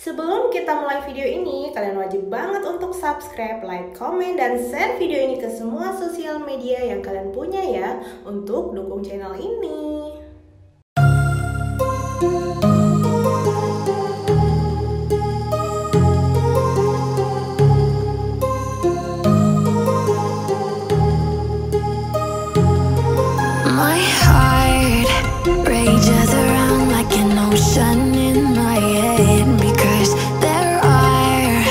Sebelum kita mulai video ini, kalian wajib banget untuk subscribe, like, komen, dan share video ini ke semua sosial media yang kalian punya ya, untuk dukung channel ini. My heart rages around like an ocean in my head, because there are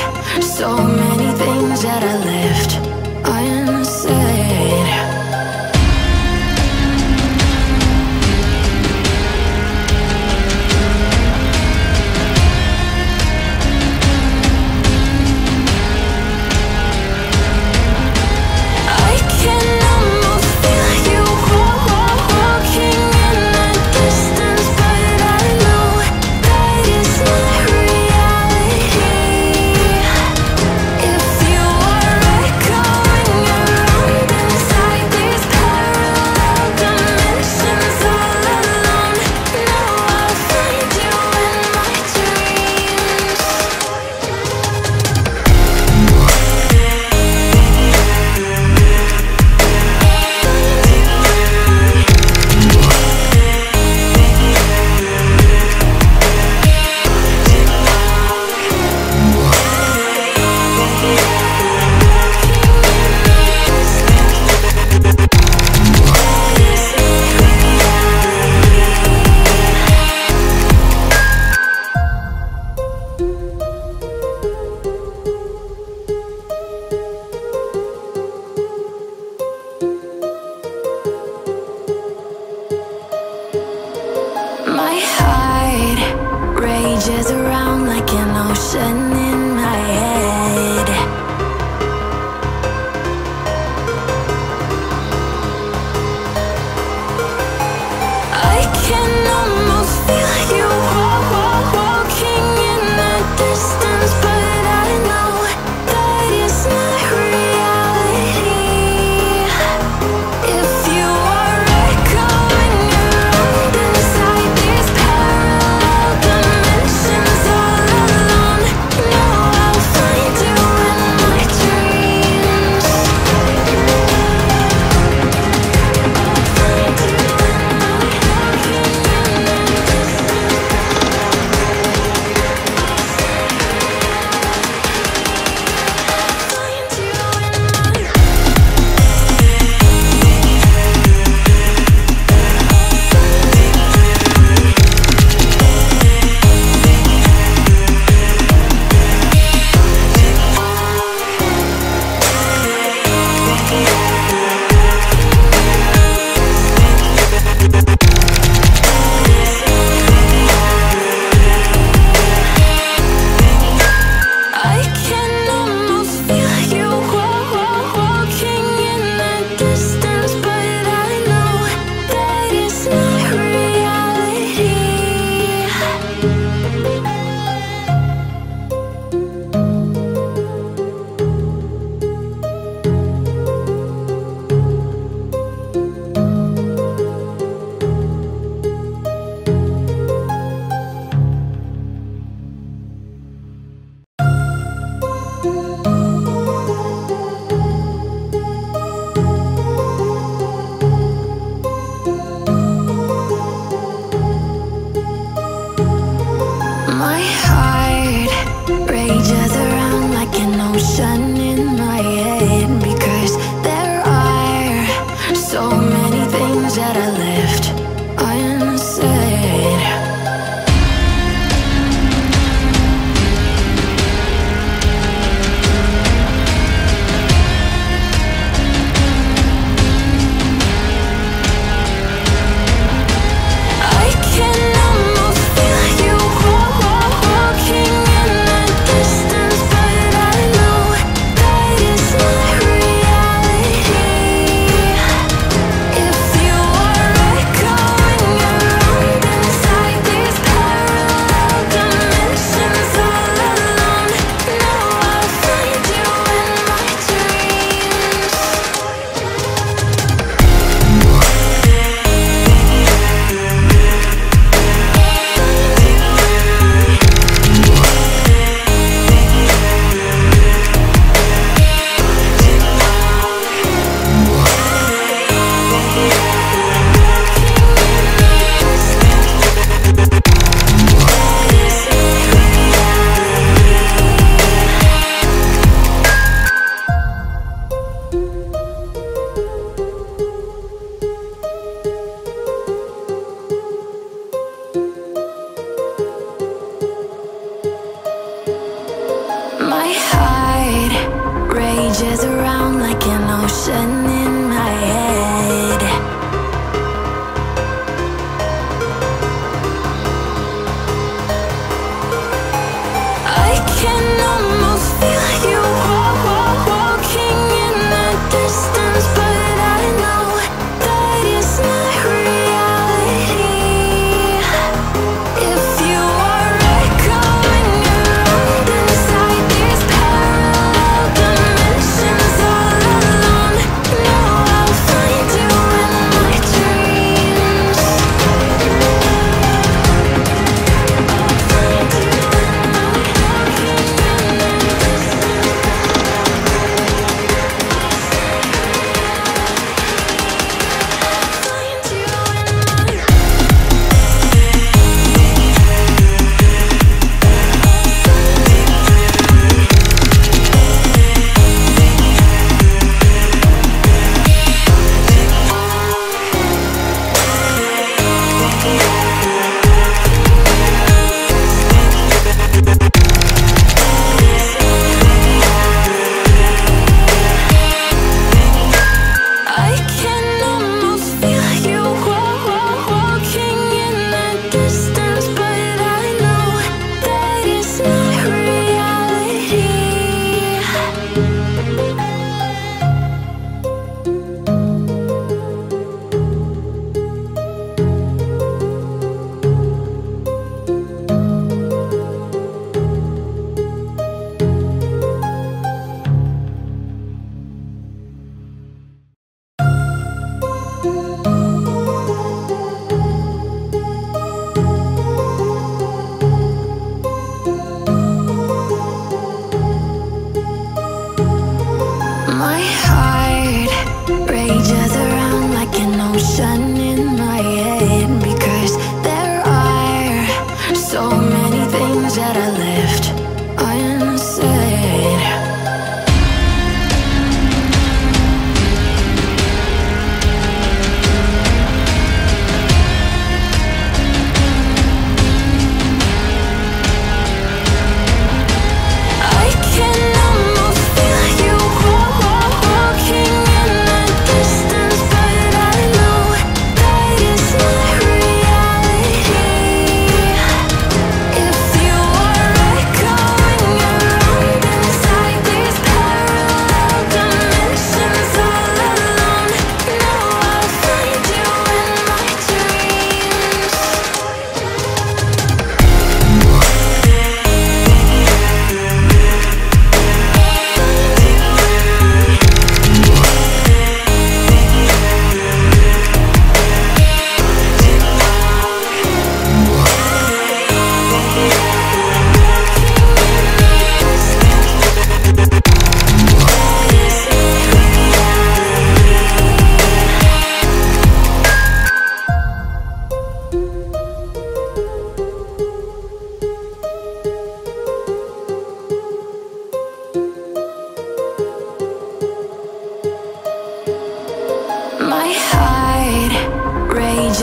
so many things that I left unsaid. I can almost feel you walking in the distance, but I know that it's not reality. If you are echoing around inside these parallel dimensions all alone, know I'll find you in my dreams. My heart rages around like an ocean in my head. I can almost feel you walking in the distance, but I know that it's not reality. If you are echoing around inside these parallel dimensions all alone, know I'll find you in my dreams. I can almost feel you walking in the distance, but I know that it's not reality. My heart rages around like an ocean in my head, because there are so many things that I left unsaid. I can almost feel you walking in the distance, but I know that it's not reality. If you are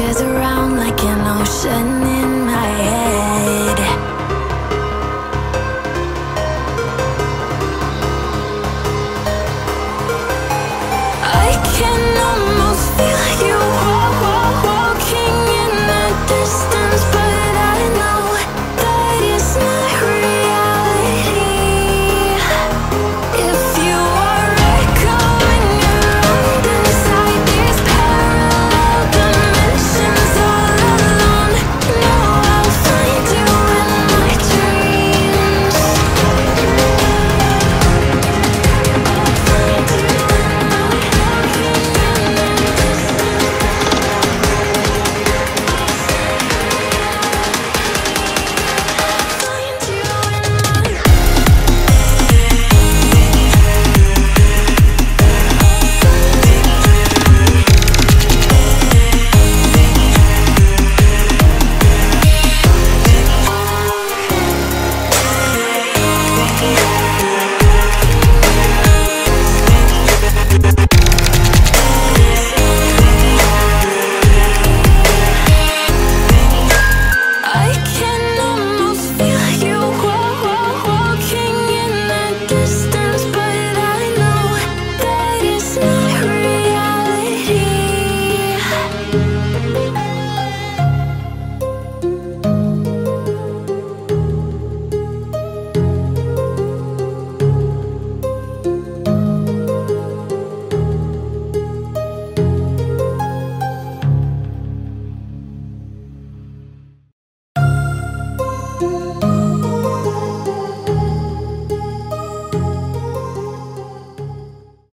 rages around